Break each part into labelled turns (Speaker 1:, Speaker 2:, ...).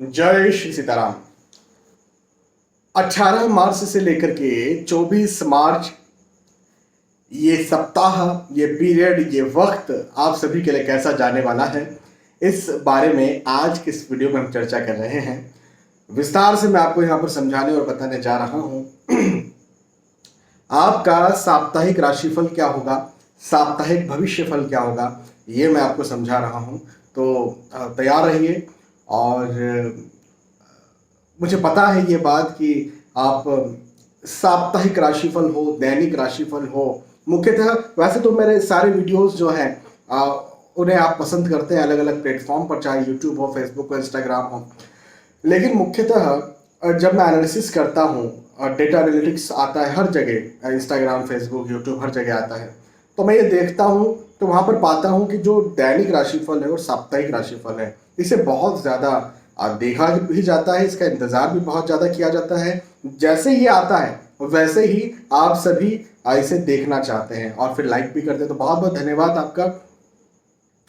Speaker 1: जय श्री सीताराम। 18 मार्च से लेकर के 24 मार्च ये सप्ताह, ये पीरियड, ये वक्त आप सभी के लिए कैसा जाने वाला है, इस बारे में आज के इस वीडियो में हम चर्चा कर रहे हैं। विस्तार से मैं आपको यहाँ पर समझाने और बताने जा रहा हूँ। आपका साप्ताहिक राशिफल क्या होगा, साप्ताहिक भविष्यफल क्या होगा, ये मैं आपको समझा रहा हूँ। तो तैयार रहिए। और मुझे पता है ये बात कि आप साप्ताहिक राशिफल हो, दैनिक राशिफल हो, मुख्यतः वैसे तो मेरे सारे वीडियोस जो हैं उन्हें आप पसंद करते हैं अलग अलग प्लेटफॉर्म पर, चाहे यूट्यूब हो, फेसबुक हो, इंस्टाग्राम हो। लेकिन मुख्यतः जब मैं एनालिसिस करता हूँ, डेटा एनालिटिक्स आता है हर जगह, इंस्टाग्राम, फेसबुक, यूट्यूब, हर जगह आता है, तो मैं ये देखता हूँ तो वहाँ पर पाता हूँ कि जो दैनिक राशिफल है और साप्ताहिक राशिफल है, इसे बहुत ज़्यादा देखा भी जाता है, इसका इंतज़ार भी बहुत ज़्यादा किया जाता है। जैसे ही आता है वैसे ही आप सभी इसे देखना चाहते हैं और फिर लाइक भी करते हैं। तो बहुत बहुत धन्यवाद आपका,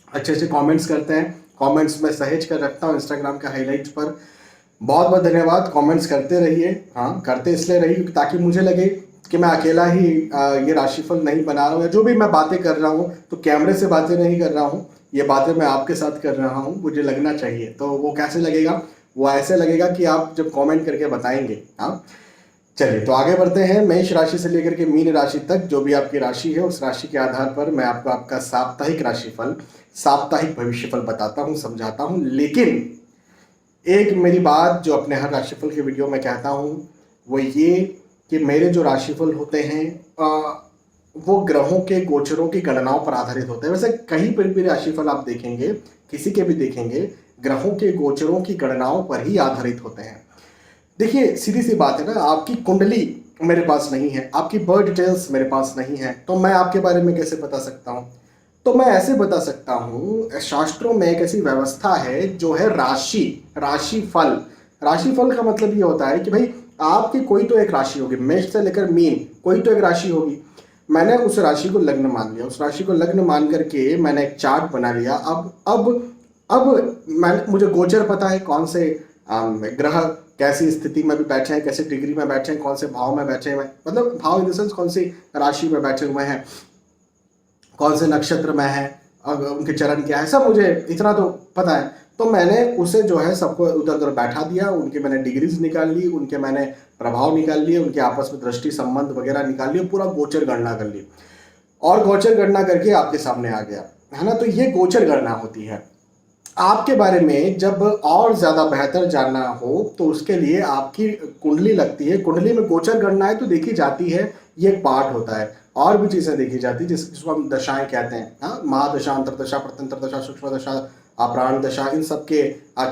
Speaker 1: अच्छे अच्छे कमेंट्स करते हैं। कमेंट्स में सहेज कर रखता हूँ इंस्टाग्राम के हाईलाइट्स पर। बहुत बहुत धन्यवाद, कमेंट्स करते रहिए। हाँ, करते इसलिए रहिए ताकि मुझे लगे कि मैं अकेला ही ये राशिफल नहीं बना रहा हूँ, या जो भी मैं बातें कर रहा हूँ तो कैमरे से बातें नहीं कर रहा हूँ, ये बातें मैं आपके साथ कर रहा हूँ, मुझे लगना चाहिए। तो वो कैसे लगेगा? वो ऐसे लगेगा कि आप जब कमेंट करके बताएंगे। हाँ, चलिए तो आगे बढ़ते हैं। मेष राशि से लेकर के मीन राशि तक जो भी आपकी राशि है, उस राशि के आधार पर मैं आपको आपका साप्ताहिक राशिफल, साप्ताहिक भविष्यफल बताता हूँ, समझाता हूँ। लेकिन एक मेरी बात जो अपने हर राशिफल के वीडियो में कहता हूँ वो ये कि मेरे जो राशिफल होते हैं वो ग्रहों के गोचरों की गणनाओं पर आधारित होते हैं। वैसे कहीं पर भी राशिफल आप देखेंगे, किसी के भी देखेंगे, ग्रहों के गोचरों की गणनाओं पर ही आधारित होते हैं। देखिए सीधी सी बात है ना, आपकी कुंडली मेरे पास नहीं है, आपकी बर्थ डिटेल्स मेरे पास नहीं है, तो मैं आपके बारे में कैसे बता सकता हूँ? तो मैं ऐसे बता सकता हूँ, शास्त्रों में एक ऐसी व्यवस्था है जो है राशिफल। राशिफल का मतलब ये होता है कि भाई आपकी कोई तो एक राशि होगी, मेष से लेकर मीन, कोई तो एक राशि होगी। मैंने उस राशि को लग्न मान लिया, उस राशि को लग्न मान करके मैंने एक चार्ट बना लिया। अब मुझे गोचर पता है, कौन से ग्रह कैसी स्थिति में भी बैठे हैं, कैसे डिग्री में बैठे हैं, कौन से भाव में बैठे हुए हैं, मतलब भाव इन द सेंस कौन सी राशि में बैठे हुए हैं, कौन से नक्षत्र में है, उनके चरण क्या है, सब मुझे इतना तो पता है। तो मैंने उसे जो है सबको उधर उधर बैठा दिया, उनके मैंने डिग्रीज निकाल ली, उनके मैंने प्रभाव निकाल लिए, उनके आपस में दृष्टि संबंध वगैरह निकाल लिए, पूरा गोचर गणना कर ली और गोचर गणना करके आपके सामने आ गया, है ना। तो ये गोचर गणना होती है। आपके बारे में जब और ज़्यादा बेहतर जानना हो तो उसके लिए आपकी कुंडली लगती है। कुंडली में गोचर गणना है तो देखी जाती है, ये एक पार्ट होता है। और भी चीज़ें देखी जाती है जिसको हम दशाएं कहते हैं। हाँ, महादशा, अंतरदशा, प्रत्यंतर दशा, सूक्ष्म दशा, प्राण दशा, इन सब के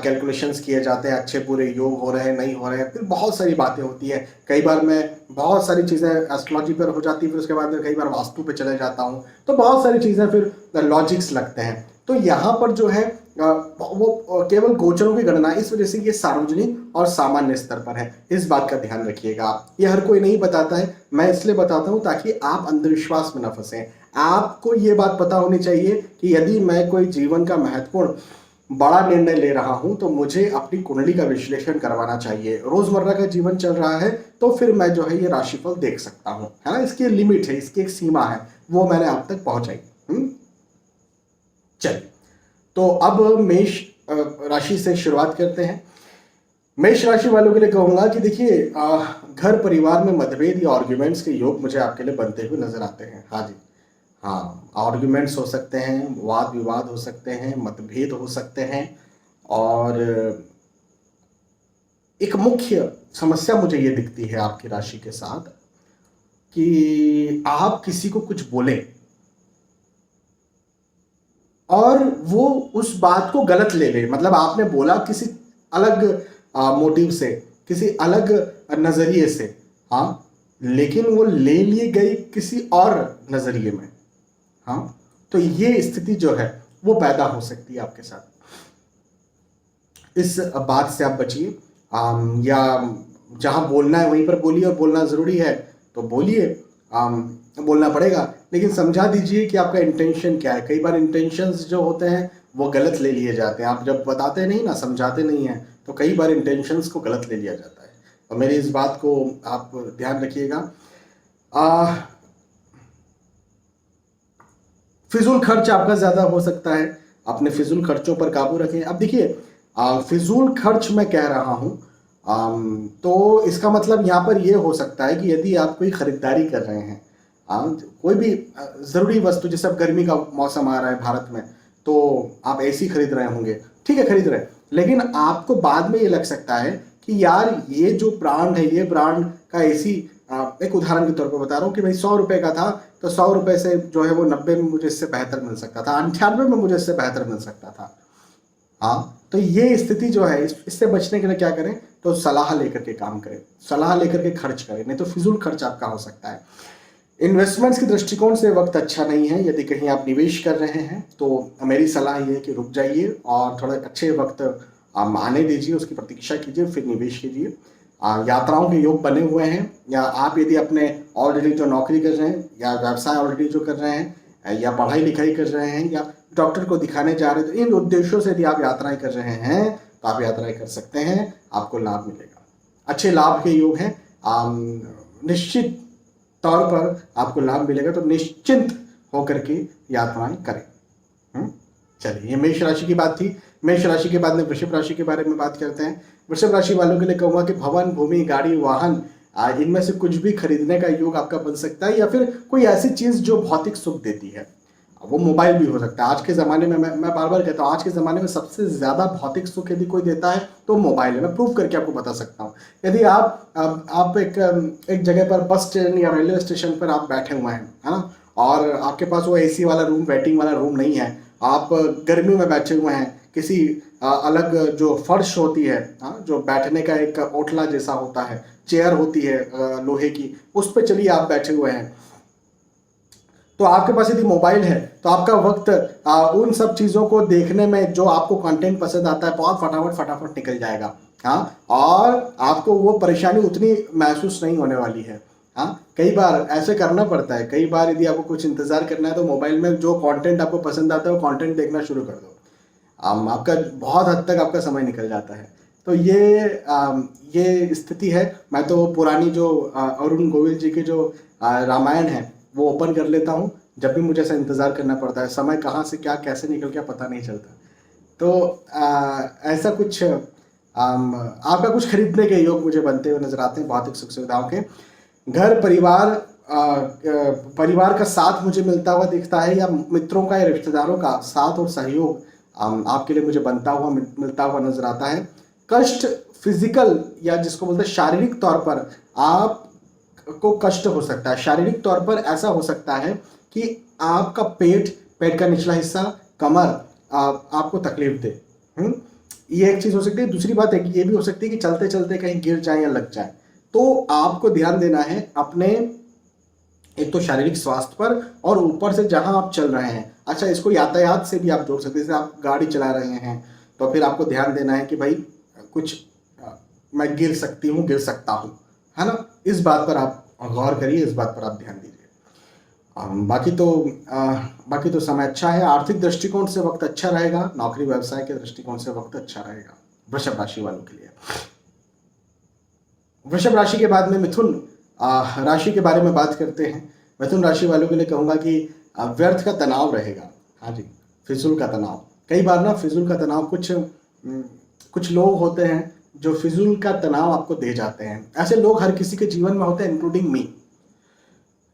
Speaker 1: कैलकुलेशंस किए जाते हैं, अच्छे बुरे योग हो रहे हैं, नहीं हो रहे हैं, फिर बहुत सारी बातें होती है। कई बार मैं बहुत सारी चीज़ें एस्ट्रोलॉजी पर हो जाती है, फिर उसके बाद में कई बार वास्तु पे चले जाता हूँ, तो बहुत सारी चीज़ें फिर लॉजिक्स लगते हैं। तो यहाँ पर जो है वो केवल गोचरों की गणना, इस वजह से ये सार्वजनिक और सामान्य स्तर पर है, इस बात का ध्यान रखिएगा। ये हर कोई नहीं बताता है, मैं इसलिए बताता हूँ ताकि आप अंधविश्वास में न फंसें। आपको ये बात पता होनी चाहिए कि यदि मैं कोई जीवन का महत्वपूर्ण बड़ा निर्णय ले रहा हूं तो मुझे अपनी कुंडली का विश्लेषण करवाना चाहिए। रोजमर्रा का जीवन चल रहा है तो फिर मैं जो है ये राशिफल देख सकता हूं, है ना। इसकी लिमिट है, इसकी एक सीमा है, वो मैंने आप तक पहुंचाई। चलिए तो अब मेष राशि से शुरुआत करते हैं। मेष राशि वालों के लिए कहूंगा कि देखिए, घर परिवार में मतभेद या आर्ग्यूमेंट्स के योग मुझे आपके लिए बनते हुए नजर आते हैं। हाँ जी, हाँ, आर्ग्यूमेंट्स हो सकते हैं, वाद विवाद हो सकते हैं, मतभेद हो सकते हैं। और एक मुख्य समस्या मुझे ये दिखती है आपकी राशि के साथ कि आप किसी को कुछ बोले और वो उस बात को गलत ले ले। मतलब आपने बोला किसी अलग मोटिव से, किसी अलग नजरिए से, हाँ, लेकिन वो ले लिए गई किसी और नजरिए में। हाँ, तो ये स्थिति जो है वो पैदा हो सकती है आपके साथ। इस बात से आप बचिए। या जहां बोलना है वहीं पर बोलिए, और बोलना जरूरी है तो बोलिए, बोलना पड़ेगा, लेकिन समझा दीजिए कि आपका इंटेंशन क्या है। कई बार इंटेंशंस जो होते हैं वो गलत ले लिए जाते हैं। आप जब बताते नहीं ना, समझाते नहीं हैं, तो कई बार इंटेंशंस को गलत ले लिया जाता है। और मेरी इस बात को आप ध्यान रखिएगा। फिजूल खर्च आपका ज़्यादा हो सकता है, अपने फिजूल खर्चों पर काबू रखें। अब देखिए, फिजूल खर्च मैं कह रहा हूँ तो इसका मतलब यहाँ पर यह हो सकता है कि यदि आप कोई खरीदारी कर रहे हैं, कोई भी ज़रूरी वस्तु, जैसे अब गर्मी का मौसम आ रहा है भारत में, तो आप एसी खरीद रहे होंगे, ठीक है खरीद रहे हैं, लेकिन आपको बाद में ये लग सकता है कि यार ये जो ब्रांड है, ये ब्रांड का एसी, एक उदाहरण के तौर पर बता रहा हूँ कि भाई 100 रुपये का था, तो 100 रुपये से जो है वो 90 में मुझे इससे बेहतर मिल सकता था, 98 में मुझे इससे बेहतर मिल सकता था। हाँ, तो ये स्थिति जो है, इससे बचने के लिए क्या करें, तो सलाह लेकर के काम करें, सलाह लेकर के खर्च करें, नहीं तो फिजूल खर्च आपका हो सकता है। इन्वेस्टमेंट्स के दृष्टिकोण से वक्त अच्छा नहीं है। यदि कहीं आप निवेश कर रहे हैं तो मेरी सलाह ये है कि रुक जाइए और थोड़ा अच्छे वक्त आने दीजिए, उसकी प्रतीक्षा कीजिए, फिर निवेश कीजिए। यात्राओं के योग बने हुए हैं, या आप यदि अपने ऑलरेडी जो नौकरी कर रहे हैं, या व्यवसाय ऑलरेडी जो कर रहे हैं, या पढ़ाई लिखाई कर रहे हैं, या डॉक्टर को दिखाने जा रहे हैं, तो इन उद्देश्यों से यदि आप यात्राएं कर रहे हैं तो आप यात्राएं कर सकते हैं, आपको लाभ मिलेगा, अच्छे लाभ के योग हैं। निश्चित तौर पर आपको लाभ मिलेगा, तो निश्चिंत होकर के यात्राएं करें। चलिए, ये मेष राशि की बात थी। मेष राशि के बाद में वृषभ राशि के बारे में बात करते हैं। वृषभ राशि वालों के लिए कहूँगा कि भवन, भूमि, गाड़ी, वाहन, इनमें से कुछ भी खरीदने का योग आपका बन सकता है, या फिर कोई ऐसी चीज जो भौतिक सुख देती है। वो मोबाइल भी हो सकता है। आज के ज़माने में मैं बार बार कहता हूँ, आज के ज़माने में सबसे ज़्यादा भौतिक सुख यदि कोई देता है तो मोबाइल है। मैं प्रूव करके आपको बता सकता हूँ। यदि आप एक जगह पर, बस स्टैंड या रेलवे स्टेशन पर आप बैठे हुए हैं, है ना, और आपके पास वो एसी वाला रूम, वेटिंग वाला रूम नहीं है, आप गर्मी में बैठे हुए हैं, किसी अलग जो फर्श होती है, जो बैठने का एक ओटला जैसा होता है, चेयर होती है लोहे की, उस पर चलिए आप बैठे हुए हैं, तो आपके पास यदि मोबाइल है तो आपका वक्त उन सब चीज़ों को देखने में, जो आपको कंटेंट पसंद आता है, बहुत फटाफट निकल जाएगा। हाँ, और आपको वो परेशानी उतनी महसूस नहीं होने वाली है। हाँ, कई बार ऐसे करना पड़ता है। कई बार यदि आपको कुछ इंतज़ार करना है तो मोबाइल में जो कंटेंट आपको पसंद आता है वो कंटेंट देखना शुरू कर दो, आपका बहुत हद तक आपका समय निकल जाता है। तो ये स्थिति है। मैं तो पुरानी जो अरुण गोविल जी के जो रामायण है वो ओपन कर लेता हूँ जब भी मुझे ऐसा इंतज़ार करना पड़ता है। समय कहाँ से क्या कैसे निकल गया पता नहीं चलता। तो ऐसा कुछ आपका कुछ खरीदने के योग मुझे बनते हुए नजर आते हैं, भौतिक सुख सुविधाओं के। घर परिवार का साथ मुझे मिलता हुआ दिखता है, या मित्रों का या रिश्तेदारों का साथ और सहयोग आपके लिए मुझे मिलता हुआ नजर आता है। कष्ट, फिजिकल या जिसको बोलते हैं शारीरिक तौर पर आपको कष्ट हो सकता है। शारीरिक तौर पर ऐसा हो सकता है कि आपका पेट का निचला हिस्सा, कमर आपको तकलीफ दे। ये एक चीज़ हो सकती है। दूसरी बात है कि ये भी हो सकती है कि चलते चलते कहीं गिर जाए या लग जाए। तो आपको ध्यान देना है अपने, एक तो शारीरिक स्वास्थ्य पर, और ऊपर से जहां आप चल रहे हैं। अच्छा, इसको यातायात से भी आप जोड़ सकते हैं। जैसे आप गाड़ी चला रहे हैं तो फिर आपको ध्यान देना है कि भाई कुछ मैं गिर सकती हूँ, गिर सकता हूँ, है ना। इस बात पर आप गौर करिए, इस बात पर आप ध्यान दीजिए। बाकी तो समय अच्छा है। आर्थिक दृष्टिकोण से वक्त अच्छा रहेगा। नौकरी व्यवसाय के दृष्टिकोण से वक्त अच्छा रहेगा वृषभ राशि वालों के लिए। वृषभ राशि के बाद में मिथुन राशि के बारे में बात करते हैं। मिथुन राशि वालों के लिए कहूँगा कि व्यर्थ का तनाव रहेगा। हाँ जी, फिजूल का तनाव। कई बार ना फिजूल का तनाव कुछ लोग होते हैं जो फिजूल का तनाव आपको दे जाते हैं। ऐसे लोग हर किसी के जीवन में होते हैं, इंक्लूडिंग मी।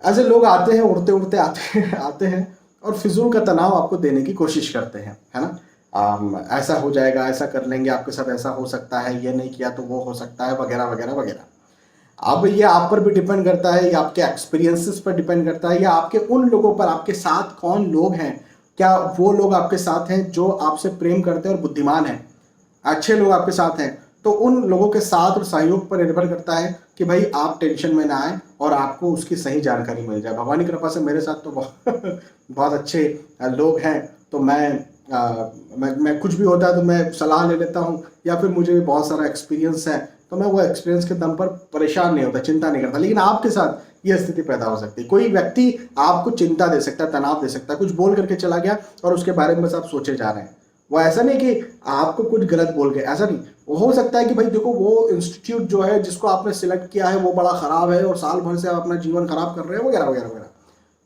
Speaker 1: ऐसे लोग आते हैं, उड़ते उड़ते आते हैं और फिजूल का तनाव आपको देने की कोशिश करते हैं, है ना। ऐसा हो जाएगा, ऐसा कर लेंगे, आपके साथ ऐसा हो सकता है, ये नहीं किया तो वो हो सकता है, वगैरह वगैरह वगैरह। अब ये आप पर भी डिपेंड करता है, या आपके एक्सपीरियंसेस पर डिपेंड करता है, या आपके उन लोगों पर, आपके साथ कौन लोग हैं। क्या वो लोग आपके साथ हैं जो आपसे प्रेम करते हैं और बुद्धिमान हैं, अच्छे लोग आपके साथ हैं, तो उन लोगों के साथ और सहयोग पर निर्भर करता है कि भाई आप टेंशन में ना आए और आपको उसकी सही जानकारी मिल जाए। भगवान की कृपा से मेरे साथ तो बहुत अच्छे लोग हैं। तो मैं कुछ भी होता है तो मैं सलाह ले लेता हूँ, या फिर मुझे भी बहुत सारा एक्सपीरियंस है तो मैं वो एक्सपीरियंस के दम पर परेशान नहीं होता, चिंता नहीं करता। लेकिन आपके साथ ये स्थिति पैदा हो सकती है। कोई व्यक्ति आपको चिंता दे सकता है, तनाव दे सकता है, कुछ बोल करके चला गया और उसके बारे में बस आप सोचे जा रहे हैं। वो ऐसा नहीं कि आपको कुछ गलत बोल गए, ऐसा नहीं, हो सकता है कि भाई देखो वो इंस्टीट्यूट जो है जिसको आपने सिलेक्ट किया है वो बड़ा खराब है और साल भर से आप अपना जीवन खराब कर रहे हैं वगैरह वगैरह वगैरह।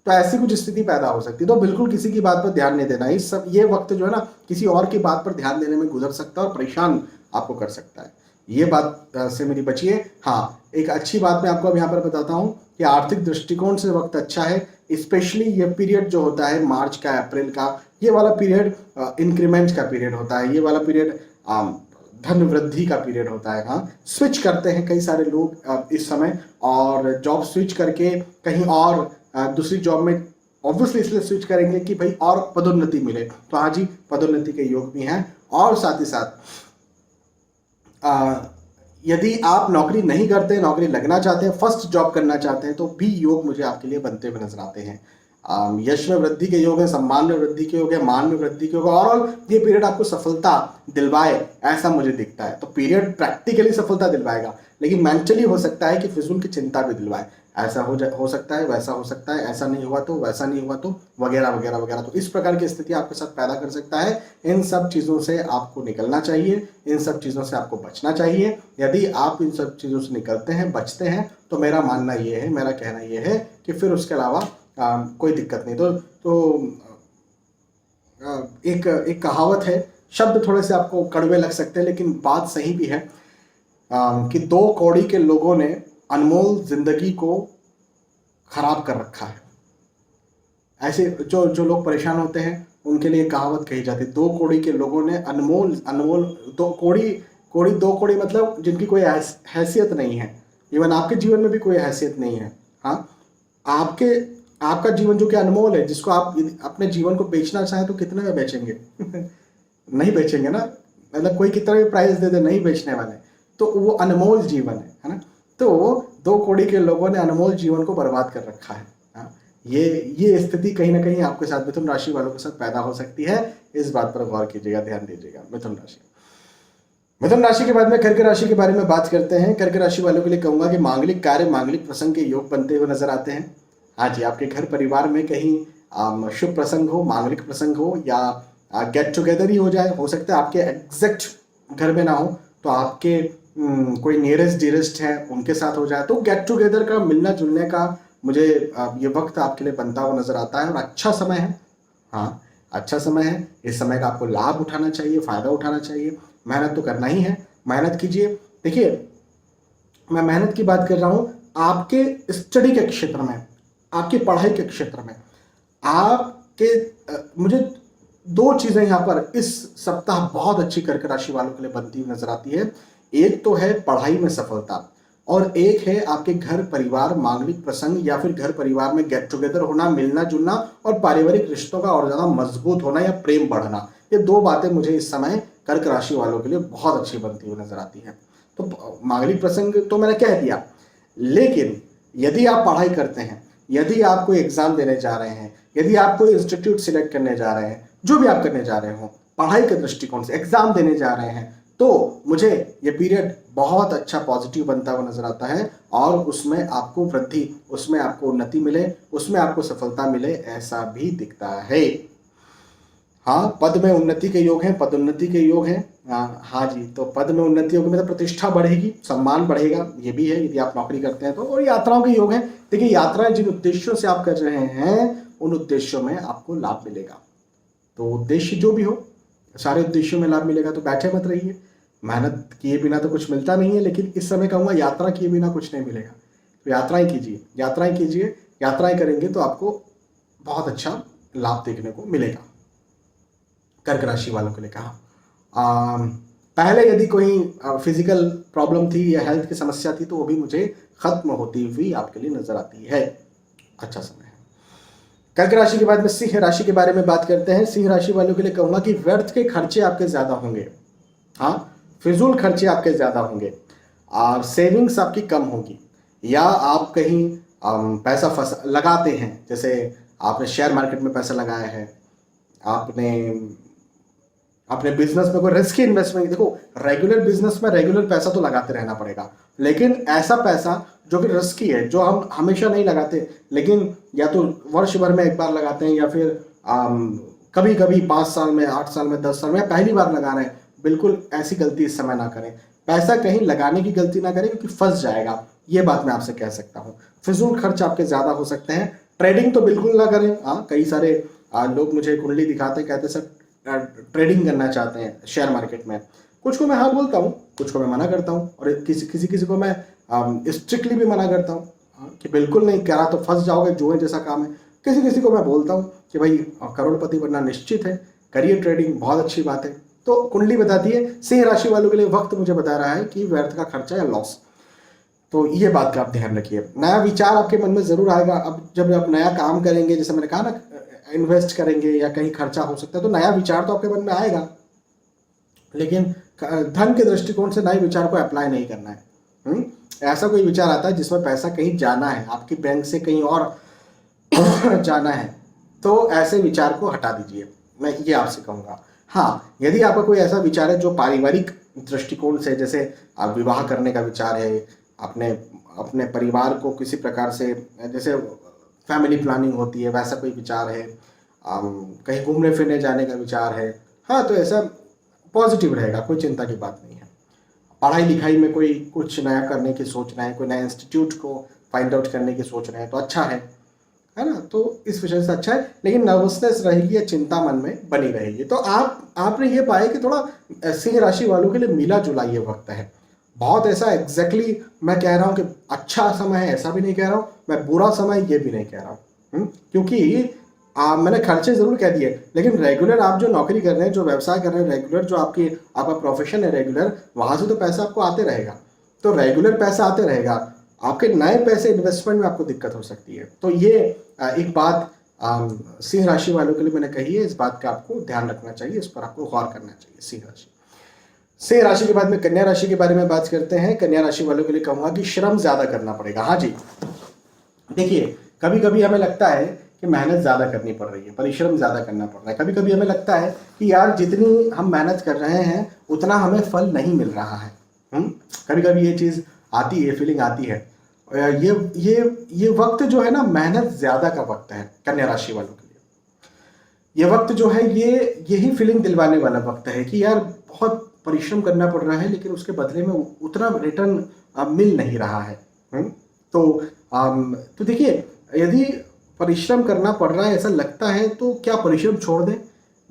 Speaker 1: तो ऐसी कुछ स्थिति पैदा हो सकती है। तो बिल्कुल किसी की बात पर ध्यान नहीं देना। इस सब ये वक्त जो है ना किसी और की बात पर ध्यान देने में गुजर सकता है और परेशान आपको कर सकता है। ये बात से मेरी बचिए। हाँ, एक अच्छी बात मैं आपको अब यहाँ पर बताता हूँ कि आर्थिक दृष्टिकोण से वक्त अच्छा है। स्पेशली ये पीरियड जो होता है मार्च का, अप्रैल का, ये वाला पीरियड इंक्रीमेंट का पीरियड होता है। ये वाला पीरियड धन वृद्धि का पीरियड होता है। हाँ, स्विच करते हैं कई सारे लोग इस समय, और जॉब स्विच करके कहीं और दूसरी जॉब में ऑब्वियसली इसलिए स्विच करेंगे कि भाई और पदोन्नति मिले। तो हाँ जी, पदोन्नति के योग भी हैं। और साथ ही साथ यदि आप नौकरी नहीं करते, नौकरी लगना चाहते हैं, फर्स्ट जॉब करना चाहते हैं, तो भी योग मुझे आपके लिए बनते हुए नजर आते हैं। यश में वृद्धि के योग है, सम्मान में वृद्धि के योग है, मान में वृद्धि के योग है। ओवरऑल ये पीरियड आपको सफलता दिलवाए ऐसा मुझे दिखता है। तो पीरियड प्रैक्टिकली सफलता दिलवाएगा, लेकिन मेंटली हो सकता है कि फिजूल की चिंता भी दिलवाए। ऐसा हो सकता है, वैसा हो सकता है, ऐसा नहीं हुआ तो, वैसा नहीं हुआ तो, वगैरह वगैरह वगैरह। तो इस प्रकार की स्थिति आपके साथ पैदा कर सकता है। इन सब चीज़ों से आपको निकलना चाहिए, इन सब चीज़ों से आपको बचना चाहिए। यदि आप इन सब चीज़ों से निकलते हैं, बचते हैं, तो मेरा मानना ये है, मेरा कहना ये है कि फिर उसके अलावा कोई दिक्कत नहीं। एक कहावत है, शब्द थोड़े से आपको कड़वे लग सकते हैं लेकिन बात सही भी है, कि 2 कौड़ी के लोगों ने अनमोल जिंदगी को खराब कर रखा है। ऐसे जो जो लोग परेशान होते हैं उनके लिए कहावत कही जाती है, 2 कौड़ी के लोगों ने अनमोल अनमोल 2 कौड़ी, 2 कौड़ी मतलब जिनकी कोई हैसियत नहीं है। इवन आपके जीवन में भी कोई हैसियत नहीं है। हाँ, आपका जीवन जो कि अनमोल है, जिसको आप अपने जीवन को बेचना चाहें तो कितने में बेचेंगे? नहीं बेचेंगे ना, मतलब कोई कितना भी प्राइस दे दे नहीं बेचने वाले। तो वो अनमोल जीवन है ना। तो 2 कौड़ी के लोगों ने अनमोल जीवन को बर्बाद कर रखा है। हाँ, ये स्थिति कहीं ना कहीं आपके साथ, मिथुन राशि वालों के साथ पैदा हो सकती है। इस बात पर गौर कीजिएगा, ध्यान दीजिएगा। मिथुन राशि के बाद में कर्क राशि के बारे में बात करते हैं। कर्क राशि वालों के लिए कहूंगा कि मांगलिक कार्य, मांगलिक प्रसंग के योग बनते हुए नजर आते हैं। हाँ जी, आपके घर परिवार में कहीं शुभ प्रसंग हो, मांगलिक प्रसंग हो, या गेट टुगेदर ही हो जाए। हो सकता है आपके एग्जैक्ट घर में ना हो तो आपके कोई नियरेस्ट डियरेस्ट है उनके साथ हो जाए। तो गेट टुगेदर का, मिलना जुलने का मुझे ये वक्त आपके लिए बनता हुआ नजर आता है और अच्छा समय है। हाँ, अच्छा समय है। इस समय का आपको लाभ उठाना चाहिए, फायदा उठाना चाहिए। मेहनत तो करना ही है, मेहनत कीजिए। देखिए, मैं मेहनत की बात कर रहा हूं आपके स्टडी के क्षेत्र में, आपकी पढ़ाई के क्षेत्र में। मुझे 2 चीजें यहां पर इस सप्ताह बहुत अच्छी कर्क राशि वालों के लिए बनती हुई नजर आती है। एक तो है पढ़ाई में सफलता, और एक है आपके घर परिवार, मांगलिक प्रसंग, या फिर घर परिवार में गेट टुगेदर होना, मिलना जुलना, और पारिवारिक रिश्तों का और ज्यादा मजबूत होना या प्रेम बढ़ना। ये 2 बातें मुझे इस समय कर्क राशि वालों के लिए बहुत अच्छी बनती हुई नजर आती है। तो मांगलिक प्रसंग तो मैंने कह दिया, लेकिन यदि आप पढ़ाई करते हैं, यदि आप कोई एग्जाम देने जा रहे हैं, यदि आप कोई इंस्टीट्यूट सिलेक्ट करने जा रहे हैं, जो भी आप करने जा रहे हो पढ़ाई के दृष्टिकोण से, एग्जाम देने जा रहे हैं, तो मुझे ये पीरियड बहुत अच्छा पॉजिटिव बनता हुआ नजर आता है। और उसमें आपको वृद्धि, उसमें आपको उन्नति मिले, उसमें आपको सफलता मिले, ऐसा भी दिखता है। हाँ, पद में उन्नति के योग हैं, पदोन्नति के योग हैं। हाँ जी, तो पद में उन्नति योग में तो प्रतिष्ठा बढ़ेगी, सम्मान बढ़ेगा, ये भी है यदि आप नौकरी करते हैं तो। और यात्राओं के योग हैं। देखिए, यात्राएं जिन उद्देश्यों से आप कर रहे हैं उन उद्देश्यों में आपको लाभ मिलेगा। तो उद्देश्य जो भी हो, सारे उद्देश्यों में लाभ मिलेगा। तो बैठे मत रहिए, मेहनत किए बिना तो कुछ मिलता नहीं है, लेकिन इस समय कहूँगा यात्रा किए बिना कुछ नहीं मिलेगा। तो यात्राएं कीजिए, यात्राएं कीजिए। यात्राएं करेंगे तो आपको बहुत अच्छा लाभ देखने को मिलेगा। कर्क राशि वालों के लिए कहा, पहले यदि कोई फिजिकल प्रॉब्लम थी या हेल्थ की समस्या थी तो वो भी मुझे खत्म होती हुई आपके लिए नजर आती है। अच्छा समय है। कर्क राशि के बाद में सिंह राशि के बारे में बात करते हैं। सिंह राशि वालों के लिए कहूंगा कि व्यर्थ के खर्चे आपके ज्यादा होंगे। हाँ, फिजूल खर्चे आपके ज्यादा होंगे, और सेविंग्स आपकी कम होगी, या आप कहीं पैसा लगाते हैं, जैसे आपने शेयर मार्केट में पैसा लगाया है, आपने अपने बिजनेस में कोई रिस्की इन्वेस्टमेंट। देखो, रेगुलर बिजनेस में रेगुलर पैसा तो लगाते रहना पड़ेगा, लेकिन ऐसा पैसा जो कि रिस्की है, जो हम हमेशा नहीं लगाते, लेकिन या तो वर्ष भर में एक बार लगाते हैं, या फिर कभी कभी 5 साल में, 8 साल में, 10 साल में पहली बार लगा रहे हैं, बिल्कुल ऐसी गलती इस समय ना करें। पैसा कहीं लगाने की गलती ना करें क्योंकि फंस जाएगा, ये बात मैं आपसे कह सकता हूँ। फिजूल खर्च आपके ज़्यादा हो सकते हैं। ट्रेडिंग तो बिल्कुल ना करें। हाँ, कई सारे लोग मुझे कुंडली दिखाते हैं, कहते हैं सर ट्रेडिंग करना चाहते हैं शेयर मार्केट में। कुछ को मैं हाँ बोलता हूँ, कुछ को मैं मना करता हूँ, और किसी किसी किसी को मैं स्ट्रिक्टली भी मना करता हूँ कि बिल्कुल नहीं करा तो फंस जाओगे, जुए जैसा काम है। किसी किसी को मैं बोलता हूँ कि भाई करोड़पति बनना निश्चित है, करिए ट्रेडिंग, बहुत अच्छी बात है। तो कुंडली बताती है सिंह राशि वालों के लिए वक्त मुझे बता रहा है कि व्यर्थ का खर्चा या लॉस। तो ये बात का आप ध्यान रखिए। नया विचार आपके मन में जरूर आएगा। अब जब आप नया काम करेंगे, जैसे मैंने कहा ना, इन्वेस्ट करेंगे या कहीं खर्चा हो सकता है, तो नया विचार तो आपके मन में आएगा, लेकिन धन के दृष्टिकोण से नए विचार को अप्लाई नहीं करना है। ऐसा कोई विचार आता है जिसमें पैसा कहीं जाना है, आपकी बैंक से कहीं और जाना है, तो ऐसे विचार को हटा दीजिए, मैं ये आपसे कहूँगा। हाँ, यदि आपका कोई ऐसा विचार है जो पारिवारिक दृष्टिकोण से, जैसे आप विवाह करने का विचार है, अपने अपने परिवार को किसी प्रकार से, जैसे फैमिली प्लानिंग होती है, वैसा कोई विचार है, कहीं घूमने फिरने जाने का विचार है, हाँ, तो ऐसा पॉजिटिव रहेगा, कोई चिंता की बात नहीं है। पढ़ाई लिखाई में कोई कुछ नया करने की सोच रहे हैं, कोई नया इंस्टीट्यूट को फाइंड आउट करने की सोच रहे हैं, तो अच्छा है ना। तो इस विषय से अच्छा है, लेकिन नर्वसनेस रहेगी या चिंता मन में बनी रहेगी। तो आपने ये पाया कि थोड़ा सिंह राशि वालों के लिए मिला जुला ये वक्त है। बहुत ऐसा एग्जैक्टली मैं कह रहा हूँ कि अच्छा समय है, ऐसा भी नहीं कह रहा हूँ, मैं बुरा समय ये भी नहीं कह रहा हूँ। क्योंकि मैंने खर्चे जरूर कह दिए, लेकिन रेगुलर आप जो नौकरी कर रहे हैं, जो व्यवसाय कर रहे हैं, रेगुलर जो आपका प्रोफेशन है रेगुलर, वहां से तो पैसा आपको आते रहेगा। तो रेगुलर पैसा आते रहेगा, आपके नए पैसे इन्वेस्टमेंट में आपको दिक्कत हो सकती है। तो ये एक बात सिंह राशि वालों के लिए मैंने कही है, इस बात का आपको ध्यान रखना चाहिए, इस पर आपको गौर करना चाहिए। सिंह राशि के बाद में कन्या राशि के बारे में बात करते हैं। कन्या राशि वालों के लिए कहूंगा कि श्रम ज्यादा करना पड़ेगा। हाँ जी, देखिए, कभी कभी हमें लगता है कि मेहनत ज़्यादा करनी पड़ रही है, परिश्रम ज़्यादा करना पड़ रहा है। कभी कभी हमें लगता है कि यार जितनी हम मेहनत कर रहे हैं उतना हमें फल नहीं मिल रहा है। कभी कभी ये चीज़ आती है, फीलिंग आती है। ये वक्त जो है ना, मेहनत ज़्यादा का वक्त है कन्या राशि वालों के लिए। ये वक्त जो है, यही फीलिंग दिलवाने वाला वक्त है कि यार बहुत परिश्रम करना पड़ रहा है, लेकिन उसके बदले में उतना रिटर्न मिल नहीं रहा है। तो देखिए, यदि परिश्रम करना पड़ रहा है ऐसा लगता है, तो क्या परिश्रम छोड़ दें?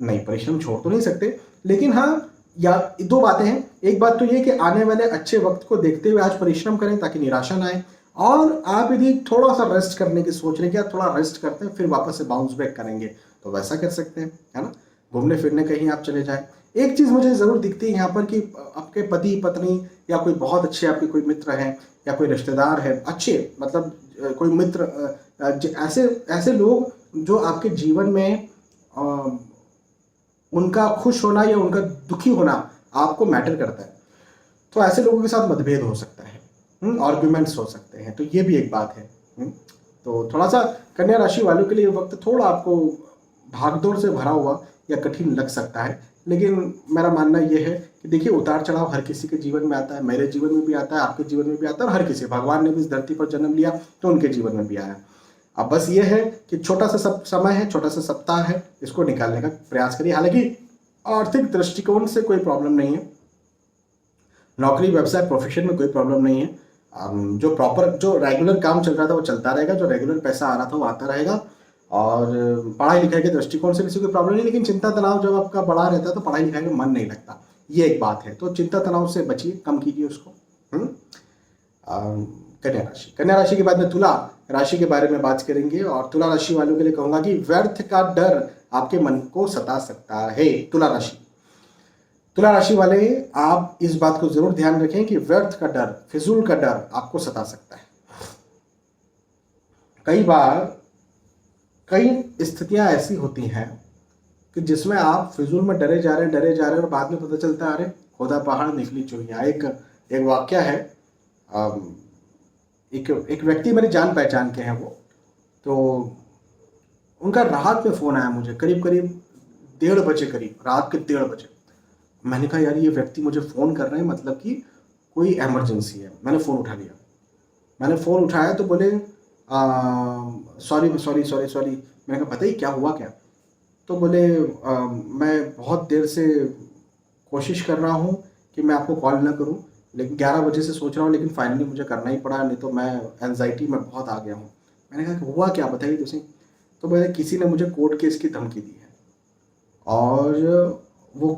Speaker 1: नहीं, परिश्रम छोड़ तो नहीं सकते, लेकिन हाँ, या दो बातें हैं। एक बात तो ये कि आने वाले अच्छे वक्त को देखते हुए आज परिश्रम करें ताकि निराशा ना आए। और आप यदि थोड़ा सा रेस्ट करने की सोच रहे हैं कि आप थोड़ा रेस्ट करते हैं फिर वापस से बाउंस बैक करेंगे, तो वैसा कर सकते हैं, है ना। घूमने फिरने कहीं आप चले जाएं। एक चीज़ मुझे ज़रूर दिखती है यहाँ पर कि आपके पति पत्नी या कोई बहुत अच्छे आपके कोई मित्र हैं या कोई रिश्तेदार है अच्छे, मतलब कोई मित्र, ऐसे ऐसे लोग जो आपके जीवन में उनका खुश होना या उनका दुखी होना आपको मैटर करता है, तो ऐसे लोगों के साथ मतभेद हो सकता है, आर्ग्यूमेंट्स हो सकते हैं, तो ये भी एक बात है। तो थोड़ा सा कन्या राशि वालों के लिए वक्त थोड़ा आपको भागदौड़ से भरा हुआ या कठिन लग सकता है, लेकिन मेरा मानना यह है कि देखिए, उतार चढ़ाव हर किसी के जीवन में आता है, मेरे जीवन में भी आता है, आपके जीवन में भी आता है, और हर किसी, भगवान ने भी इस धरती पर जन्म लिया तो उनके जीवन में भी आया। अब बस ये है कि छोटा सा समय है, छोटा सा सप्ताह है, इसको निकालने का प्रयास करिए। हालांकि आर्थिक दृष्टिकोण से कोई प्रॉब्लम नहीं है, नौकरी व्यवसाय प्रोफेशन में कोई प्रॉब्लम नहीं है। जो रेगुलर काम चल रहा था वो चलता रहेगा, जो रेगुलर पैसा आ रहा था वो आता रहेगा, और पढ़ाई लिखाई के दृष्टिकोण से किसी कोई प्रॉब्लम नहीं। लेकिन चिंता तनाव जब आपका बढ़ा रहता है तो पढ़ाई लिखाई में मन नहीं लगता, ये एक बात है। तो चिंता तनाव से बचिए, कम कीजिए उसको। कन्या राशि के बाद में तुला राशि के बारे में बात करेंगे, और तुला राशि वालों के लिए कहूंगा कि व्यर्थ का डर आपके मन को सता सकता है। तुला राशि वाले, आप इस बात को जरूर ध्यान रखें कि व्यर्थ का डर, फिजूल का डर आपको सता सकता है। कई बार कई स्थितियां ऐसी होती हैं कि जिसमें आप फिजूल में डरे जा रहे हैं और बाद में पता चलता है अरे खोदा पहाड़ निकली चुहिया। एक वाक्य है, एक व्यक्ति मेरी जान पहचान के हैं वो, तो उनका रात में फ़ोन आया मुझे, करीब 1:30 बजे, रात के 1:30 बजे। मैंने कहा यार ये व्यक्ति मुझे फ़ोन कर रहे हैं, मतलब कि कोई इमरजेंसी है। मैंने फ़ोन उठा लिया, मैंने फ़ोन उठाया तो बोले सॉरी। मैंने कहा बताइए क्या हुआ क्या? तो बोले मैं बहुत देर से कोशिश कर रहा हूँ कि मैं आपको कॉल ना करूँ, लेकिन 11 बजे से सोच रहा हूँ, लेकिन फाइनली मुझे करना ही पड़ा, नहीं तो मैं एंजाइटी में बहुत आ गया हूँ। मैंने कहा कि हुआ क्या, बताइए तुसी। तो मैंने किसी ने मुझे कोर्ट केस की धमकी दी है और वो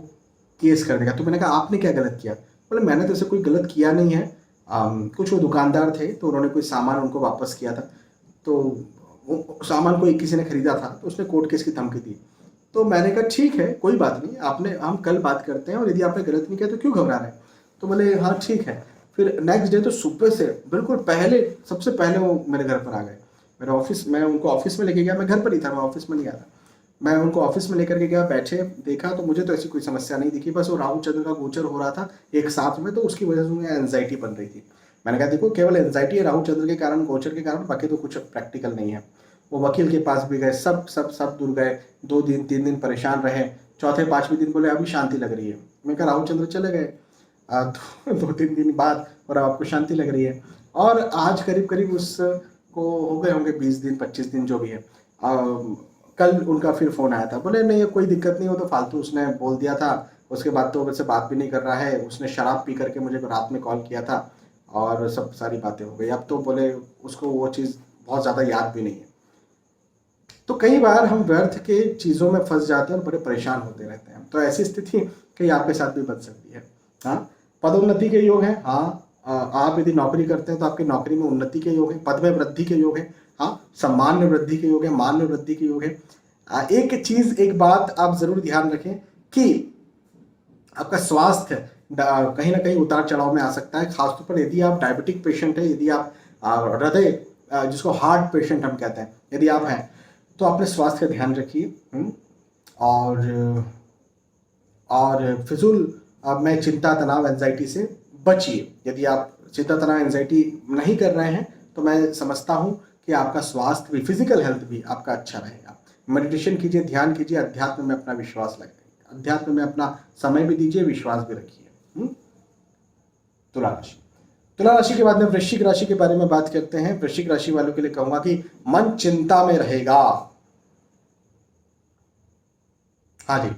Speaker 1: केस करने का। तो मैंने कहा आपने क्या गलत किया? बोले मैंने तो ऐसे कोई गलत किया नहीं है। कुछ वो दुकानदार थे तो उन्होंने कोई सामान उनको वापस किया था, तो वो सामान कोई किसी ने खरीदा था तो उसने कोर्ट केस की धमकी दी। तो मैंने कहा ठीक है, कोई बात नहीं, आपने हम कल बात करते हैं और यदि आपने गलत नहीं किया तो क्यों घबरा रहे हैं। तो बोले हाँ ठीक है। फिर नेक्स्ट डे तो सुबह से बिल्कुल पहले, सबसे पहले वो मेरे घर पर आ गए। मेरे ऑफिस, मैं उनको ऑफिस में लेके गया, मैं घर पर ही था, मैं ऑफिस में नहीं आया था। मैं उनको ऑफिस में लेकर के गया, बैठे देखा तो मुझे तो ऐसी कोई समस्या नहीं दिखी, बस वो राहु चंद्र का गोचर हो रहा था एक साथ में, तो उसकी वजह से मुझे एंजाइटी बन रही थी। मैंने कहा देखो केवल एंजाइटी है राहु चंद्र के कारण, गोचर के कारण, बाकी तो कुछ प्रैक्टिकल नहीं है। वो वकील के पास भी गए, सब सब सब दूर गए, 2 दिन 3 दिन परेशान रहे। चौथे पांचवें दिन बोले अभी शांति लग रही है। मैं कहा राहु चंद्र चले गए 2-3 दिन बाद, और अब आपको शांति लग रही है। और आज करीब करीब उसको हो गए होंगे 20 दिन 25 दिन जो भी है। कल उनका फिर फ़ोन आया था, बोले नहीं कोई दिक्कत नहीं, हो तो फालतू उसने बोल दिया था। उसके बाद तो मुझसे बात भी नहीं कर रहा है, उसने शराब पी करके मुझे रात में कॉल किया था और सब सारी बातें हो गई। अब तो बोले उसको वो चीज़ बहुत ज़्यादा याद भी नहीं है। तो कई बार हम व्यर्थ के चीज़ों में फंस जाते हैं और बड़े परेशान होते रहते हैं। तो ऐसी स्थिति कहीं आपके साथ भी बन सकती है। हाँ, पदोन्नति के योग हैं। हाँ, आप यदि नौकरी करते हैं तो आपकी नौकरी में उन्नति के योग है, पद में वृद्धि के योग है। हाँ, सम्मान में वृद्धि के योग है, मान में वृद्धि के योग है। एक चीज, एक बात आप जरूर ध्यान रखें कि आपका स्वास्थ्य कहीं ना कहीं उतार चढ़ाव में आ सकता है, खासतौर पर यदि आप डायबिटिक पेशेंट है, यदि आप हृदय जिसको हार्ट पेशेंट हम कहते हैं, यदि आप हैं तो अपने स्वास्थ्य का ध्यान रखिए। और फिजूल में चिंता तनाव एंजाइटी से बचिए। यदि आप चिंता तनाव एंजाइटी नहीं कर रहे हैं तो मैं समझता हूं कि आपका स्वास्थ्य भी, फिजिकल हेल्थ भी आपका अच्छा रहेगा। मेडिटेशन कीजिए, ध्यान कीजिए, अध्यात्म में अपना विश्वास लगाइए, अध्यात्म में अपना समय भी दीजिए, विश्वास भी रखिए। तुला राशि, तुला राशि के बाद में वृश्चिक राशि के बारे में बात करते हैं। वृश्चिक राशि वालों के लिए कहूंगा कि मन चिंता में रहेगा। हाँ जी,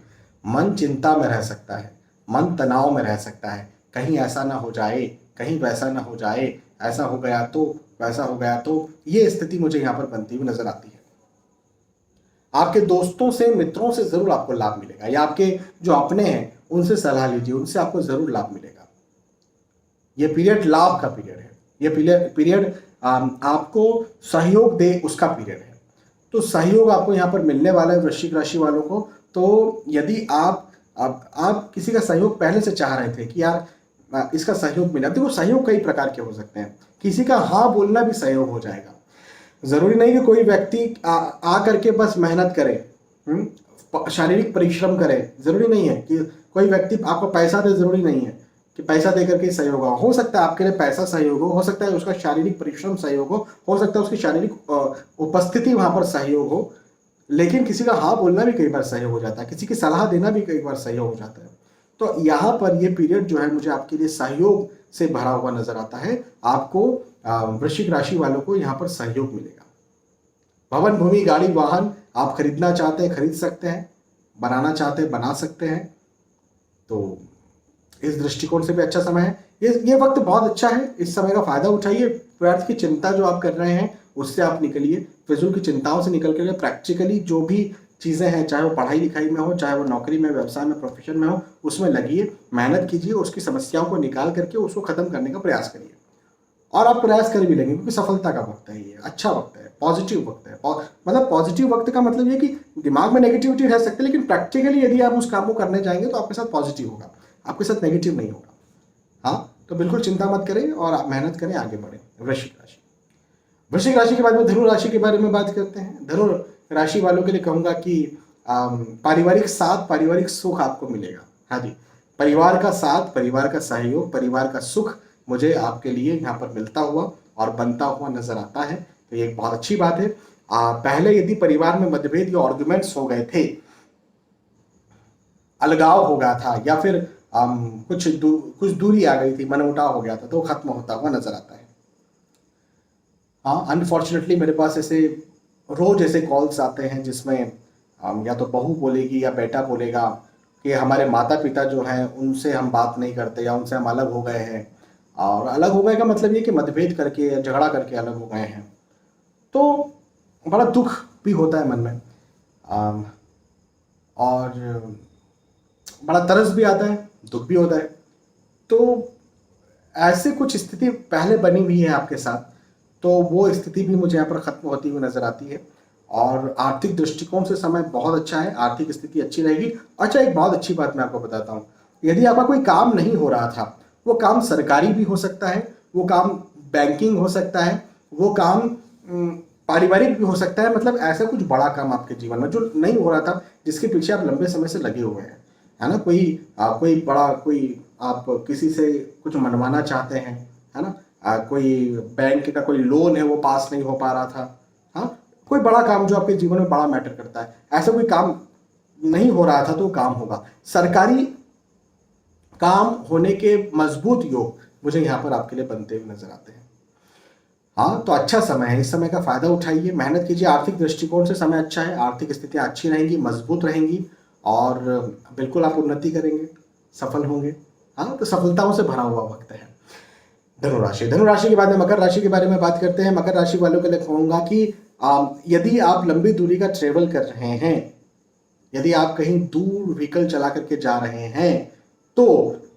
Speaker 1: मन चिंता में रह सकता है, मन तनाव में रह सकता है। कहीं ऐसा ना हो जाए, कहीं वैसा ना हो जाए, ऐसा हो गया तो, वैसा हो गया तो, ये स्थिति मुझे यहाँ पर बनती हुई नजर आती है। आपके दोस्तों से, मित्रों से जरूर आपको लाभ मिलेगा, या आपके जो अपने हैं उनसे सलाह लीजिए, उनसे आपको जरूर लाभ मिलेगा। ये पीरियड लाभ का पीरियड है, ये पीरियड आपको सहयोग दे उसका पीरियड है। तो सहयोग आपको यहाँ पर मिलने वाला है वृश्चिक राशि वालों को। तो यदि आप किसी का सहयोग पहले से चाह रहे थे कि यार इसका सहयोग मिला, देखो सहयोग कई प्रकार के हो सकते हैं। किसी का हाँ बोलना भी सहयोग हो जाएगा। जरूरी नहीं कि कोई व्यक्ति आ करके बस मेहनत करे, शारीरिक परिश्रम करे, जरूरी नहीं है कि कोई व्यक्ति आपको पैसा दे, जरूरी नहीं है कि पैसा देकर के सहयोग हो सकता है आपके लिए पैसा सहयोग हो सकता है उसका शारीरिक परिश्रम सहयोग हो सकता है उसकी शारीरिक उपस्थिति वहां पर सहयोग हो। लेकिन किसी का हाँ बोलना भी कई बार सहयोग हो जाता है, किसी की सलाह देना भी कई बार सहयोग हो जाता है। तो यहाँ पर ये पीरियड जो है मुझे आपके लिए सहयोग से भरा हुआ नजर आता है। आपको वृश्चिक राशि वालों को यहाँ पर सहयोग मिलेगा। भवन, भूमि, गाड़ी, वाहन आप खरीदना चाहते हैं खरीद सकते हैं, बनाना चाहते हैं बना सकते हैं। तो इस दृष्टिकोण से भी अच्छा समय है। ये वक्त बहुत अच्छा है, इस समय का फायदा उठाइए। व्यर्थ की चिंता जो आप कर रहे हैं उससे आप निकलिए, फिजूल की चिंताओं से निकल कर प्रैक्टिकली जो भी चीज़ें हैं, चाहे वो पढ़ाई लिखाई में हो, चाहे वो नौकरी में, व्यवसाय में, प्रोफेशन में हो, उसमें लगिए, मेहनत कीजिए, उसकी समस्याओं को निकाल करके उसको खत्म करने का प्रयास करिए। और आप प्रयास कर भी लेंगे क्योंकि सफलता का वक्त है, ये अच्छा वक्त है, पॉजिटिव वक्त है। मतलब पॉजिटिव वक्त का मतलब ये कि दिमाग में नेगेटिविटी रह सकती है, लेकिन प्रैक्टिकली यदि आप उस काम को करने जाएंगे तो आपके साथ पॉजिटिव होगा, आपके साथ नेगेटिव नहीं होगा। हाँ, तो बिल्कुल चिंता मत करें और आप मेहनत करें, आगे बढ़ें। वृश्चिक राशि, वृश्चिक राशि के बाद में धनु राशि के बारे में बात करते हैं। धनु राशि वालों के लिए कहूंगा कि पारिवारिक साथ, पारिवारिक सुख आपको मिलेगा। हाँ जी, परिवार का साथ, परिवार का सहयोग, परिवार का सुख मुझे आपके लिए यहाँ पर मिलता हुआ और बनता हुआ नजर आता है। तो ये एक बहुत अच्छी बात है। पहले यदि परिवार में मतभेद या आर्गुमेंट्स हो गए थे, अलगाव हो गया था, या फिर कुछ दूरी आ गई थी, मनमुटाव हो गया था, तो वो खत्म होता हुआ नजर आता है। हाँ, अनफॉर्चुनेटली मेरे पास ऐसे रोज ऐसे कॉल्स आते हैं जिसमें या तो बहू बोलेगी या बेटा बोलेगा, कि हमारे माता पिता जो हैं उनसे हम बात नहीं करते या उनसे हम अलग हो गए हैं। और अलग हो गए का मतलब ये कि मतभेद करके या झगड़ा करके अलग हो गए हैं। तो बड़ा दुख भी होता है मन में, अम, और बड़ा तरस भी आता है, दुख भी होता है। तो ऐसे कुछ स्थिति पहले बनी हुई है आपके साथ, तो वो स्थिति भी मुझे यहाँ पर खत्म होती हुई नजर आती है। और आर्थिक दृष्टिकोण से समय बहुत अच्छा है, आर्थिक स्थिति अच्छी रहेगी। अच्छा, एक बहुत अच्छी बात मैं आपको बताता हूँ। यदि आपका कोई काम नहीं हो रहा था, वो काम सरकारी भी हो सकता है, वो काम बैंकिंग हो सकता है, वो काम पारिवारिक भी हो सकता है। मतलब ऐसा कुछ बड़ा काम आपके जीवन में जो नहीं हो रहा था, जिसके पीछे आप लंबे समय से लगे हुए हैं, है ना। कोई बड़ा कोई आप किसी से कुछ मनवाना चाहते हैं, है ना। कोई बैंक का कोई लोन है वो पास नहीं हो पा रहा था, हाँ। कोई बड़ा काम जो आपके जीवन में बड़ा मैटर करता है, ऐसा कोई काम नहीं हो रहा था तो काम होगा। सरकारी काम होने के मजबूत योग मुझे यहाँ पर आपके लिए बनते हुए नजर आते हैं। हाँ, तो अच्छा समय है, इस समय का फायदा उठाइए, मेहनत कीजिए। आर्थिक दृष्टिकोण से समय अच्छा है, आर्थिक स्थितियाँ अच्छी रहेंगी, मजबूत रहेंगी, और बिल्कुल आप उन्नति करेंगे, सफल होंगे। हाँ, तो सफलताओं से भरा हुआ वक्त है। धनुराशि, धनुराशि के बाद में मकर राशि के बारे में बात करते हैं। मकर राशि वालों के लिए कहूंगा कि यदि आप लंबी दूरी का ट्रेवल कर रहे हैं, यदि आप कहीं दूर व्हीकल चला करके जा रहे हैं, तो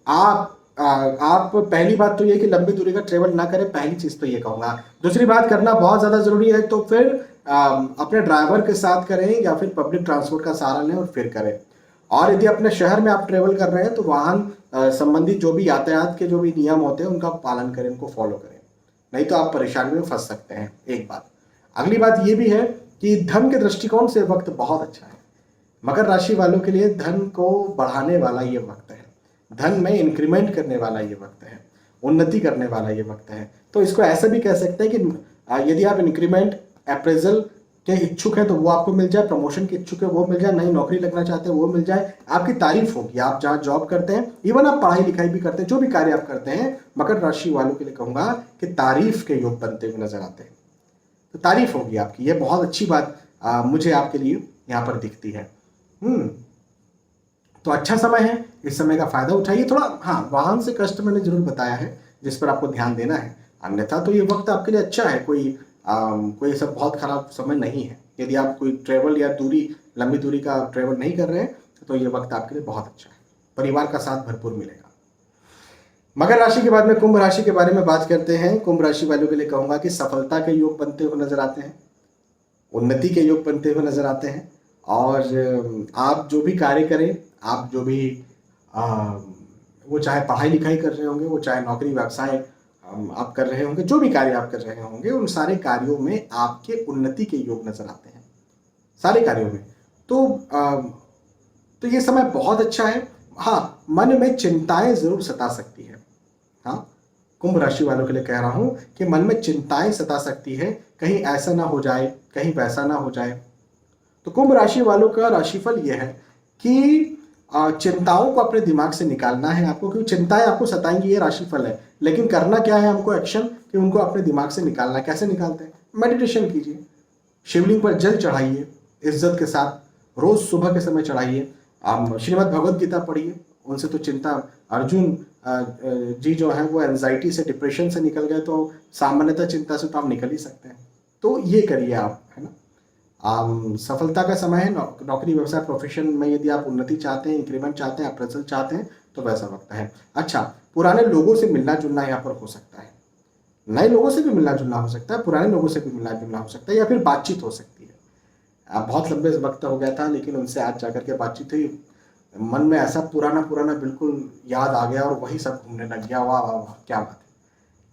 Speaker 1: आप पहली बात तो ये कि लंबी दूरी का ट्रेवल ना करें, पहली चीज तो ये कहूंगा। दूसरी बात, करना बहुत ज्यादा जरूरी है तो फिर अपने ड्राइवर के साथ करें या फिर पब्लिक ट्रांसपोर्ट का सहारा लें और फिर करें। और यदि अपने शहर में आप ट्रेवल कर रहे हैं तो वाहन संबंधी जो भी यातायात के जो भी नियम होते हैं उनका पालन करें, उनको फॉलो करें, नहीं तो आप परेशानी में फंस सकते हैं। एक बात। अगली बात ये भी है कि धन के दृष्टिकोण से वक्त बहुत अच्छा है। मकर राशि वालों के लिए धन को बढ़ाने वाला ये वक्त है, धन में इंक्रीमेंट करने वाला ये वक्त है, उन्नति करने वाला ये वक्त है। तो इसको ऐसा भी कह सकते हैं कि यदि आप इंक्रीमेंट, अप्रेजल के इच्छुक हैं तो वो आपको मिल जाए, प्रमोशन के इच्छुक है वो मिल जाए, नई नौकरी लगना चाहते हैं वो मिल जाए, आपकी तारीफ होगी। आप जहाँ जॉब करते हैं, इवन आप पढ़ाई लिखाई भी करते हैं, जो भी कार्य आप करते हैं, मकर राशि वालों के लिए कहूंगा कि तारीफ के योग बनते हुए नजर आते हैं। तो तारीफ होगी आपकी, ये बहुत अच्छी बात मुझे आपके लिए यहाँ पर दिखती है। तो अच्छा समय है, इस समय का फायदा उठाइए। थोड़ा हाँ, वाहन से कष्ट मैंने जरूर बताया है जिस पर आपको ध्यान देना है, अन्यथा तो ये वक्त आपके लिए अच्छा है। कोई सब बहुत खराब समय नहीं है। यदि आप कोई ट्रेवल या लंबी दूरी का ट्रेवल नहीं कर रहे हैं तो ये वक्त आपके लिए बहुत अच्छा है, परिवार का साथ भरपूर मिलेगा। मकर राशि के बाद में कुंभ राशि के बारे में बात करते हैं। कुंभ राशि वालों के लिए कहूंगा कि सफलता के योग बनते हुए नजर आते हैं, उन्नति के योग बनते हुए नजर आते हैं। और आप जो भी कार्य करें, आप जो भी वो चाहे पढ़ाई लिखाई कर रहे होंगे, वो चाहे नौकरी व्यवसाय आप कर रहे होंगे, जो भी कार्य आप कर रहे होंगे, उन सारे कार्यों में आपके उन्नति के योग नजर आते हैं, सारे कार्यों में। तो ये समय बहुत अच्छा है। हाँ, मन में चिंताएं जरूर सता सकती है। हाँ, कुंभ राशि वालों के लिए कह रहा हूं कि मन में चिंताएं सता सकती है, कहीं ऐसा ना हो जाए, कहीं वैसा ना हो जाए। तो कुंभ राशि वालों का राशिफल यह है कि चिंताओं को अपने दिमाग से निकालना है आपको, क्योंकि चिंताएं आपको सताएंगी, ये राशिफल है। लेकिन करना क्या है हमको, एक्शन, कि उनको अपने दिमाग से निकालना। कैसे निकालते हैं? मेडिटेशन कीजिए, शिवलिंग पर जल चढ़ाइए इज्जत के साथ, रोज सुबह के समय चढ़ाइए। आप श्रीमद् भगवद गीता पढ़िए, उनसे तो चिंता, अर्जुन जी जो है वो एंजाइटी से, डिप्रेशन से निकल गए, तो सामान्यतः चिंता से तो आप निकल ही सकते हैं। तो ये करिए आप, है ना। सफलता का समय है। नौकरी व्यवसाय प्रोफेशन में यदि आप उन्नति चाहते हैं, इंक्रीमेंट चाहते हैं, अप्रेजल चाहते हैं, तो वैसा वक्त है। अच्छा, पुराने लोगों से मिलना जुलना यहाँ पर हो सकता है, नए लोगों से भी मिलना जुलना हो सकता है, पुराने लोगों से भी मिलना जुलना हो सकता है, या फिर बातचीत हो सकती है। बहुत लंबे वक्त हो गया था लेकिन उनसे आज जाकर के बातचीत हुई, मन में ऐसा पुराना पुराना बिल्कुल याद आ गया और वही सब घूमने लग गया। वाह वाह वाह, क्या बात है।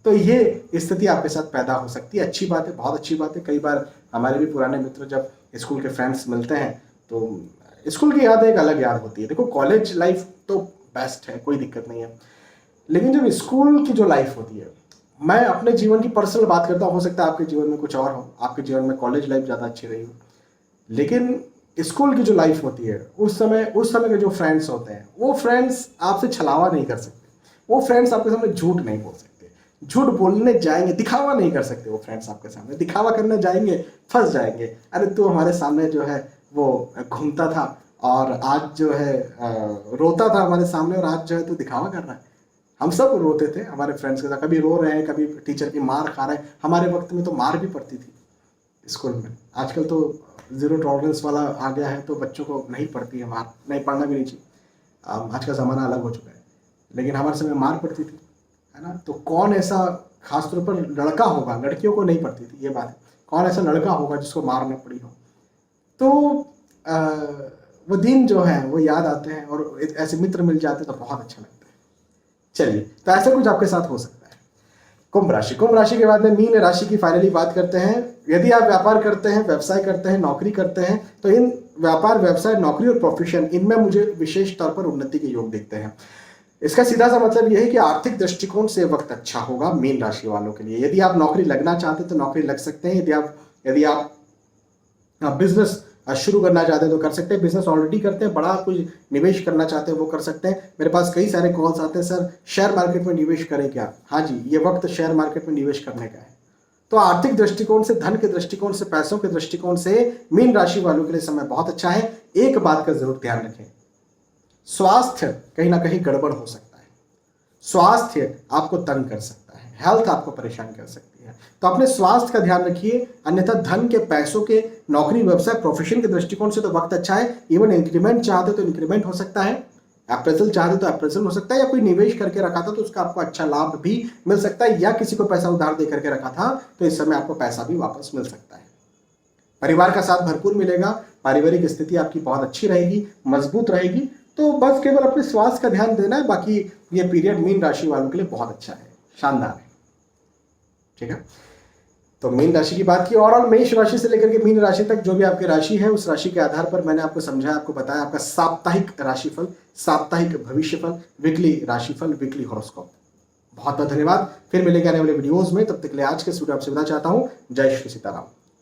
Speaker 1: तो ये स्थिति आपके साथ पैदा हो सकती है। अच्छी बात है, बहुत अच्छी बात है। कई बार हमारे भी पुराने मित्र जब स्कूल के फ्रेंड्स मिलते हैं तो स्कूल की याद एक अलग याद होती है। देखो, कॉलेज लाइफ तो बेस्ट है, कोई दिक्कत नहीं है, लेकिन जब स्कूल की जो लाइफ होती है, मैं अपने जीवन की पर्सनल बात करता हूँ, हो सकता है आपके जीवन में कुछ और हो, आपके जीवन में कॉलेज लाइफ ज़्यादा अच्छी रही हो, लेकिन स्कूल की जो लाइफ होती है, उस समय के जो फ्रेंड्स होते हैं, वो फ्रेंड्स आपसे छलावा नहीं कर सकते, वो फ्रेंड्स आपके सामने झूठ नहीं बोल सकते, झूठ बोलने जाएंगे, दिखावा नहीं कर सकते। वो फ्रेंड्स आपके सामने दिखावा करने जाएंगे, फंस जाएंगे। अरे तू हमारे सामने जो है वो घूमता था और आज जो है रोता था हमारे सामने, और आज जो है तो दिखावा कर रहा है। हम सब रोते थे हमारे फ्रेंड्स के साथ, कभी रो रहे हैं, कभी टीचर की मार खा रहे हैं। हमारे वक्त में तो मार भी पड़ती थी स्कूल में। आजकल तो जीरो टॉलरेंस वाला आ गया है, तो बच्चों को नहीं पड़ती है मार, नहीं पढ़ना भी नहीं चाहिए। आज का ज़माना अलग हो चुका है, लेकिन हमारे समय मार पड़ती थी, है ना। तो कौन ऐसा, खासतौर पर लड़का होगा, लड़कियों को नहीं पड़ती थी ये बात है, कौन ऐसा लड़का होगा जिसको मार न पड़ी हो। तो वो दिन जो है वो याद आते हैं, और ऐसे मित्र मिल जाते हैं तो बहुत अच्छा लगता है। चलिए, तो ऐसा कुछ आपके साथ हो सकता है। कुंभ राशि, कुंभ राशि के बाद में मीन राशि की फाइनली बात करते हैं। यदि आप व्यापार करते हैं, व्यवसाय करते हैं, नौकरी करते हैं, तो इन व्यापार, व्यवसाय, नौकरी और प्रोफेशन, इनमें मुझे विशेष तौर पर उन्नति के योग दिखते हैं। इसका सीधा सा मतलब यह है कि आर्थिक दृष्टिकोण से वक्त अच्छा होगा मीन राशि वालों के लिए। यदि आप नौकरी लगना चाहते हैं तो नौकरी लग सकते हैं। यदि आप बिजनेस शुरू करना चाहते हैं तो कर सकते हैं। बिजनेस ऑलरेडी करते हैं, बड़ा कुछ निवेश करना चाहते हैं वो कर सकते हैं। मेरे पास कई सारे कॉल्स आते हैं, सर शेयर मार्केट में निवेश करें क्या? हाँ जी, ये वक्त शेयर मार्केट में निवेश करने का है। तो आर्थिक दृष्टिकोण से, धन के दृष्टिकोण से, पैसों के दृष्टिकोण से मीन राशि वालों के लिए समय बहुत अच्छा है। एक बात का जरूर ध्यान रखें, स्वास्थ्य कहीं ना कहीं गड़बड़ हो सकता है। स्वास्थ्य आपको तंग कर सकता है, हेल्थ आपको परेशान कर सकती है, तो अपने स्वास्थ्य का ध्यान रखिए। अन्यथा धन के, पैसों के, नौकरी, व्यवसाय, प्रोफेशन के दृष्टिकोण से तो वक्त अच्छा है। इवन इंक्रीमेंट चाहते तो इंक्रीमेंट हो सकता है, अप्रेजल चाहते तो अप्रेजल हो सकता है, या कोई निवेश करके रखा था तो उसका आपको अच्छा लाभ भी मिल सकता है, या किसी को पैसा उधार दे करके रखा था तो इस समय आपको पैसा भी वापस मिल सकता है। परिवार का साथ भरपूर मिलेगा, पारिवारिक स्थिति आपकी बहुत अच्छी रहेगी, मजबूत रहेगी। तो बस केवल अपने स्वास्थ्य का ध्यान देना है। बाकी ये पीरियड मीन राशि वालों के लिए बहुत अच्छा है, शानदार है। ठीक है, तो मीन राशि की बात की। ओवरऑल मेष राशि से लेकर के मीन राशि तक जो भी आपकी राशि है, उस राशि के आधार पर मैंने आपको समझाया, आपको बताया आपका साप्ताहिक राशिफल, साप्ताहिक भविष्यफल, वीकली राशिफल, वीकली हॉरोस्कोप। बहुत बहुत धन्यवाद। फिर मिलेंगे आने वाले वीडियोस में, तब तक के लिए आज के स्टूडियो आपसे विदा चाहता हूं। जय श्री सीताराम।